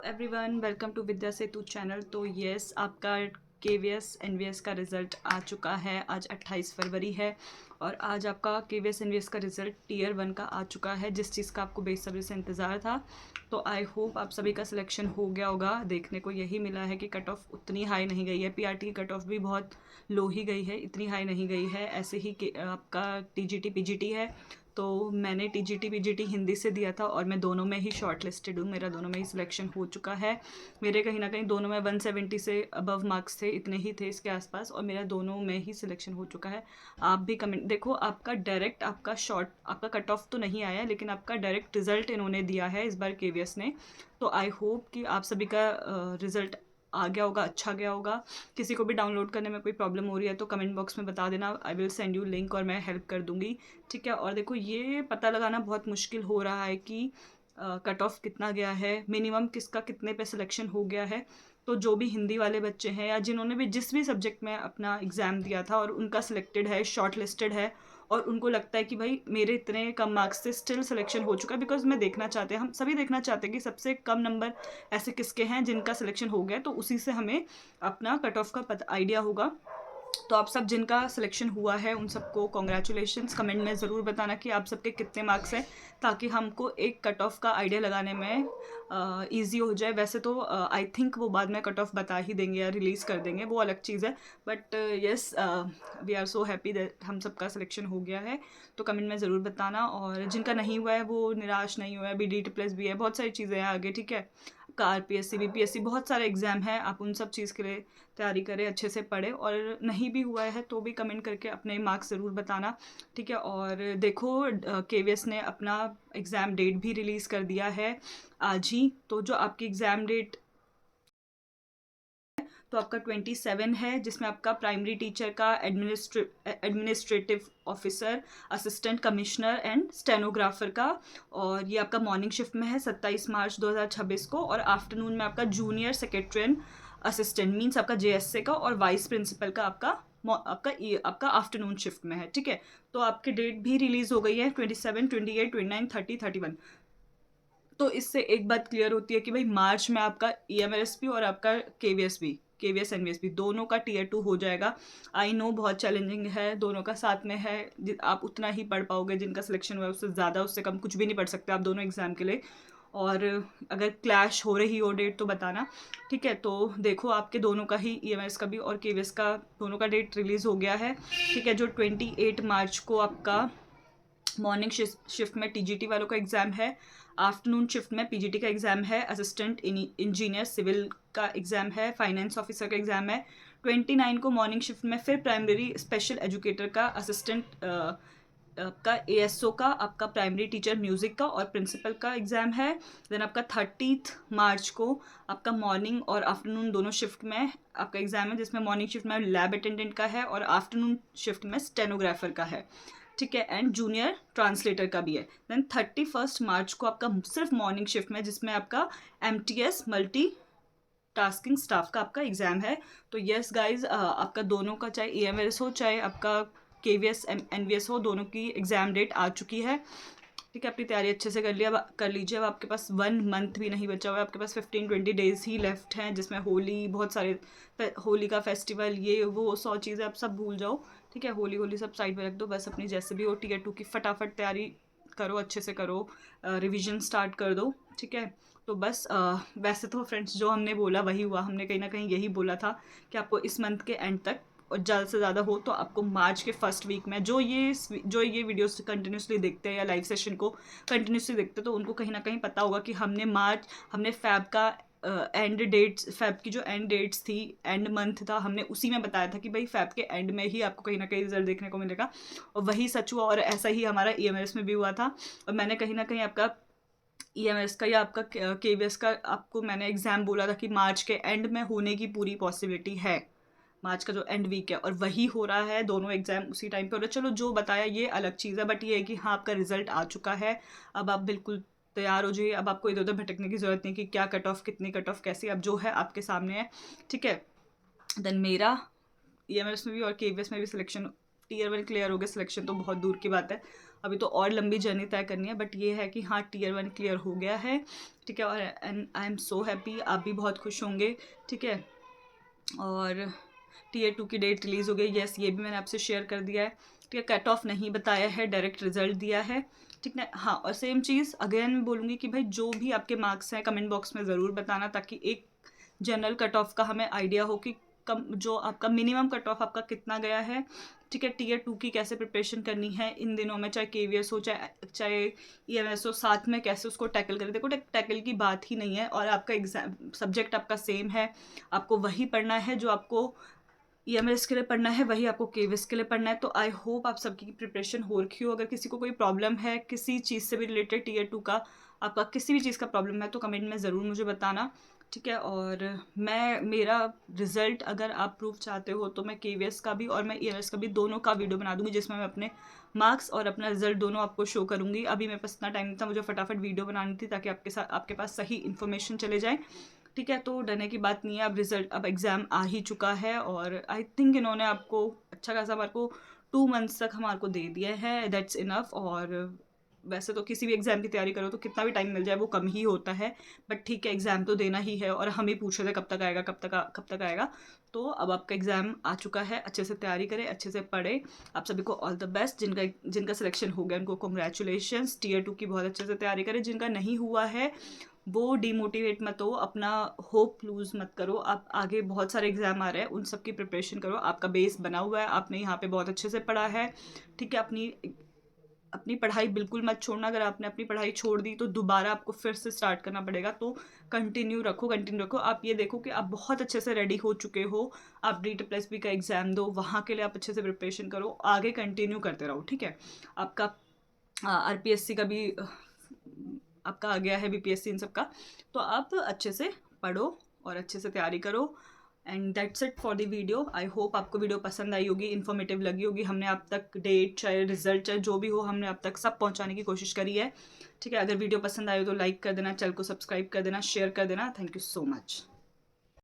Everyone welcome to Vidya Setu channel. तो yes, आपका KVS NVS का रिज़ल्ट आ चुका है। आज 28 फरवरी है और आज आपका केवीएस एनवीएस का रिज़ल्ट टीयर 1 का आ चुका है, जिस चीज़ का आपको बेसब्री से इंतज़ार था। तो आई होप आप सभी का सिलेक्शन हो गया होगा। देखने को यही मिला है कि कट ऑफ उतनी हाई नहीं गई है, पीआरटी की कट ऑफ भी बहुत लो ही गई है, इतनी हाई नहीं गई है। ऐसे ही आपका टीजीटी पीजीटी है। तो मैंने टीजीटी पीजीटी हिंदी से दिया था और मैं दोनों में ही शॉर्ट लिस्टेड हूँ, मेरा दोनों में ही सिलेक्शन हो चुका है। मेरे कहीं ना कहीं दोनों में 170 से अबव मार्क्स थे, इतने ही थे इसके आसपास, और मेरा दोनों में ही सिलेक्शन हो चुका है। आप भी कमेंट देखो, आपका डायरेक्ट आपका शॉर्ट आपका कट ऑफ तो नहीं आया, लेकिन आपका डायरेक्ट रिजल्ट इन्होंने दिया है इस बार केवीएस ने। तो आई होप कि आप सभी का रिजल्ट आ गया होगा, अच्छा गया होगा। किसी को भी डाउनलोड करने में कोई प्रॉब्लम हो रही है तो कमेंट बॉक्स में बता देना, I will send you link और मैं हेल्प कर दूंगी। ठीक है। और देखो, ये पता लगाना बहुत मुश्किल हो रहा है कि कट ऑफ कितना गया है, मिनिमम किसका कितने पे सिलेक्शन हो गया है। तो जो भी हिंदी वाले बच्चे हैं या जिन्होंने भी जिस भी सब्जेक्ट में अपना एग्ज़ाम दिया था और उनका सिलेक्टेड है, शॉर्ट लिस्टेड है, और उनको लगता है कि भाई मेरे इतने कम मार्क्स से स्टिल सिलेक्शन हो चुका है, बिकॉज मैं देखना चाहते हैं, हम सभी देखना चाहते हैं कि सबसे कम नंबर ऐसे किसके हैं जिनका सिलेक्शन हो गया, तो उसी से हमें अपना कट ऑफ का आइडिया होगा। तो आप सब जिनका सिलेक्शन हुआ है उन सबको कॉन्ग्रेचुलेशंस। कमेंट में ज़रूर बताना कि आप सबके कितने मार्क्स हैं, ताकि हमको एक कट ऑफ का आइडिया लगाने में ईजी हो जाए। वैसे तो आई थिंक वो बाद में कट ऑफ बता ही देंगे या रिलीज़ कर देंगे, वो अलग चीज़ है। But yes, we are so happy that हम सबका सिलेक्शन हो गया है। तो कमेंट में ज़रूर बताना, और जिनका नहीं हुआ है वो निराश नहीं हुआ है। बी डी टी प्लस भी है, बहुत सारी चीज़ें हैं आगे। ठीक है। का आरपीएससी बीपीएससी बहुत सारे एग्जाम हैं, आप उन सब चीज़ के लिए तैयारी करें, अच्छे से पढ़ें। और नहीं भी हुआ है तो भी कमेंट करके अपने मार्क्स ज़रूर बताना। ठीक है। और देखो, केवीएस ने अपना एग्ज़ाम डेट भी रिलीज़ कर दिया है आज ही। तो जो आपकी एग्ज़ाम डेट तो आपका 27 है, जिसमें आपका प्राइमरी टीचर का, administrative officer, assistant commissioner and stenographer का, और ये आपका मॉर्निंग शिफ्ट में है 27 मार्च 2026 को। और आफ्टरनून में आपका जूनियर सेक्रेटरी असिस्टेंट मीन्स आपका जेएसए का, और वाइस प्रिंसिपल का आपका आफ्टरनून शिफ्ट में है। ठीक है। तो आपकी डेट भी रिलीज हो गई है 27, 28, 29, 30, 31। तो इससे एक बात क्लियर होती है कि भाई मार्च में आपका ईएमएस भी और आपका केवीएस एनवीएस भी दोनों का टीयर 2 हो जाएगा। आई नो बहुत चैलेंजिंग है, दोनों का साथ में है। आप उतना ही पढ़ पाओगे, जिनका सिलेक्शन हुआ है उससे ज़्यादा उससे कम कुछ भी नहीं पढ़ सकते आप दोनों एग्जाम के लिए। और अगर क्लैश हो रही हो डेट तो बताना। ठीक है। तो देखो, आपके दोनों का ही ईएमएस का भी और केवीएस का दोनों का डेट रिलीज़ हो गया है। ठीक है। जो 28 मार्च को आपका मॉर्निंग शिफ्ट में टीजीटी वालों का एग्ज़ाम है, आफ्टरनून शिफ्ट में पीजीटी का एग्ज़ाम है, असिस्टेंट इंजीनियर सिविल का एग्ज़ाम है, फाइनेंस ऑफिसर का एग्ज़ाम है। 29 को मॉर्निंग शिफ्ट में फिर प्राइमरी स्पेशल एजुकेटर का, असिस्टेंट आपका एएसओ का, आपका प्राइमरी टीचर म्यूज़िक का और प्रिंसिपल का एग्ज़ाम है। देन आपका 30 मार्च को आपका मॉर्निंग और आफ्टरनून दोनों शिफ्ट में आपका एग्ज़ाम है, जिसमें मॉर्निंग शिफ्ट में लैब अटेंडेंट का है और आफ्टरनून शिफ्ट में स्टेनोग्राफर का है। ठीक है। एंड जूनियर ट्रांसलेटर का भी है। देन 31 मार्च को आपका सिर्फ मॉर्निंग शिफ्ट में, जिसमें आपका एमटीएस मल्टी टास्किंग स्टाफ का आपका एग्जाम है। तो यस गाइज, आपका दोनों का चाहे ईएमएस हो चाहे आपका केवीएस एनवीएस हो, दोनों की एग्जाम डेट आ चुकी है। ठीक है। अपनी तैयारी अच्छे से कर लीजिए। अब आपके पास 1 मंथ भी नहीं बचा हुआ है, आपके पास 15-20 डेज ही लेफ्ट हैं, जिसमें होली, बहुत सारे होली का फेस्टिवल, ये वो 100 चीज़ें आप सब भूल जाओ। ठीक है। होली होली सब साइड में रख दो, बस अपनी जैसे भी हो टीयर 2 की फटाफट तैयारी करो, अच्छे से करो, रिवीजन स्टार्ट कर दो। ठीक है। तो बस वैसे तो फ्रेंड्स जो हमने बोला वही हुआ, हमने कहीं ना कहीं यही बोला था कि आपको इस मंथ के एंड तक, और ज़्यादा से ज़्यादा हो तो आपको मार्च के फर्स्ट वीक में, जो ये वीडियोस कंटिन्यूसली देखते हैं या लाइव सेशन को कंटिन्यूसली देखते हैं, तो उनको कहीं ना कहीं पता होगा कि हमने फैब का एंड डेट्स, फैब की जो एंड डेट्स थी, एंड मंथ था, हमने उसी में बताया था कि भाई फैब के एंड में ही आपको कहीं ना कहीं रिजल्ट देखने को मिलेगा। और वही सच हुआ, और ऐसा ही हमारा ईएमएस में भी हुआ था। और मैंने कहीं ना कहीं आपका ईएमएस का या आपका केवीएस का आपको मैंने एग्जाम बोला था कि मार्च के एंड में होने की पूरी पॉसिबिलिटी है, मार्च का जो एंड वीक है, और वही हो रहा है। दोनों एग्जाम उसी टाइम पे हो रहा है। चलो, जो बताया ये अलग चीज़ है, बट ये है कि हाँ, आपका रिजल्ट आ चुका है। अब आप बिल्कुल तैयार हो जाइए। अब आपको इधर उधर भटकने की जरूरत नहीं कि क्या कट ऑफ, कितनी कट ऑफ, कैसी, अब जो है आपके सामने है। ठीक है। देन मेरा ईएमएस में भी और केवीएस में भी सिलेक्शन टीयर 1 क्लियर हो गया, सिलेक्शन तो बहुत दूर की बात है। अभी तो और लंबी जर्नी तय करनी है, बट ये है कि हाँ टीयर 1 क्लियर हो गया है, ठीक है। और and I am so happy, आप भी बहुत खुश होंगे, ठीक है। और टीयर 2 की डेट रिलीज़ हो गई, यस ये भी मैंने आपसे शेयर कर दिया है, ठीक है। कट ऑफ नहीं बताया है, डायरेक्ट रिजल्ट दिया है, ठीक है। हाँ, और सेम चीज़ अगेन मैं बोलूँगी कि भाई जो भी आपके मार्क्स हैं कमेंट बॉक्स में ज़रूर बताना, ताकि एक जनरल कट ऑफ का हमें आइडिया हो कि कम जो आपका मिनिमम कट ऑफ आपका कितना गया है, ठीक है। टीयर 2 की कैसे प्रिपरेशन करनी है इन दिनों में, चाहे केवीएस हो चाहे ईएमएस हो, साथ में कैसे उसको टैकल करें। देखो टैकल की बात ही नहीं है, और आपका एग्जाम सब्जेक्ट आपका सेम है, आपको वही पढ़ना है जो आपको ईएमएस के लिए पढ़ना है, वही आपको केवीएस के लिए पढ़ना है। तो आई होप आप सबकी प्रिपरेशन हो रखी हो। अगर किसी को कोई प्रॉब्लम है किसी चीज़ से भी रिलेटेड टीयर 2 का, आपका किसी भी चीज़ का प्रॉब्लम है, तो कमेंट में ज़रूर मुझे बताना, ठीक है। और मैं मेरा रिज़ल्ट अगर आप प्रूफ चाहते हो तो मैं केवीएस का भी और मैं ईएमएस का भी दोनों का वीडियो बना दूंगी, जिसमें मैं अपने मार्क्स और अपना रिजल्ट दोनों आपको शो करूंगी। अभी मेरे पास इतना टाइम नहीं था, मुझे फटाफट वीडियो बनानी थी ताकि आपके पास सही इन्फॉर्मेशन चले जाए, ठीक है। तो डरने की बात नहीं है, अब रिजल्ट अब एग्ज़ाम आ ही चुका है, और आई थिंक इन्होंने आपको अच्छा खासा हमारे को 2 मंथ्स तक हमारे को दे दिया है, दैट्स इनफ। और वैसे तो किसी भी एग्ज़ाम की तैयारी करो तो कितना भी टाइम मिल जाए वो कम ही होता है, बट ठीक है एग्ज़ाम तो देना ही है। और हम ही पूछ रहे थे कब तक आएगा, कब तक आएगा। तो अब आपका एग्ज़ाम आ चुका है, अच्छे से तैयारी करें, अच्छे से पढ़े। आप सभी को ऑल द बेस्ट, जिनका सिलेक्शन हो गया उनको कॉन्ग्रेचुलेशंस। टीयर 2 की बहुत अच्छे से तैयारी करें, जिनका नहीं हुआ है वो डीमोटिवेट मत हो, अपना होप लूज़ मत करो। आप आगे बहुत सारे एग्ज़ाम आ रहे हैं, उन सब की प्रिपरेशन करो, आपका बेस बना हुआ है, आपने यहाँ पे बहुत अच्छे से पढ़ा है, ठीक है। अपनी पढ़ाई बिल्कुल मत छोड़ना, अगर आपने अपनी पढ़ाई छोड़ दी तो दोबारा आपको फिर से स्टार्ट करना पड़ेगा, तो कंटिन्यू रखो। आप ये देखो कि आप बहुत अच्छे से रेडी हो चुके हो, आप DTPSB का एग्ज़ाम दो, वहाँ के लिए आप अच्छे से प्रिपरेशन करो, आगे कंटिन्यू करते रहो, ठीक है। आपका RPSC का भी आपका आ गया है, BPSC, इन सब का, तो आप अच्छे से पढ़ो और अच्छे से तैयारी करो। And that's it for the video. I hope आपको वीडियो पसंद आई होगी, इन्फॉर्मेटिव लगी होगी। हमने आप तक डेट चाहे रिजल्ट चाहे जो भी हो, हमने आप तक सब पहुंचाने की कोशिश करी है, ठीक है। अगर वीडियो पसंद आए तो लाइक कर देना, चैनल को सब्सक्राइब कर देना, शेयर कर देना। Thank you so much.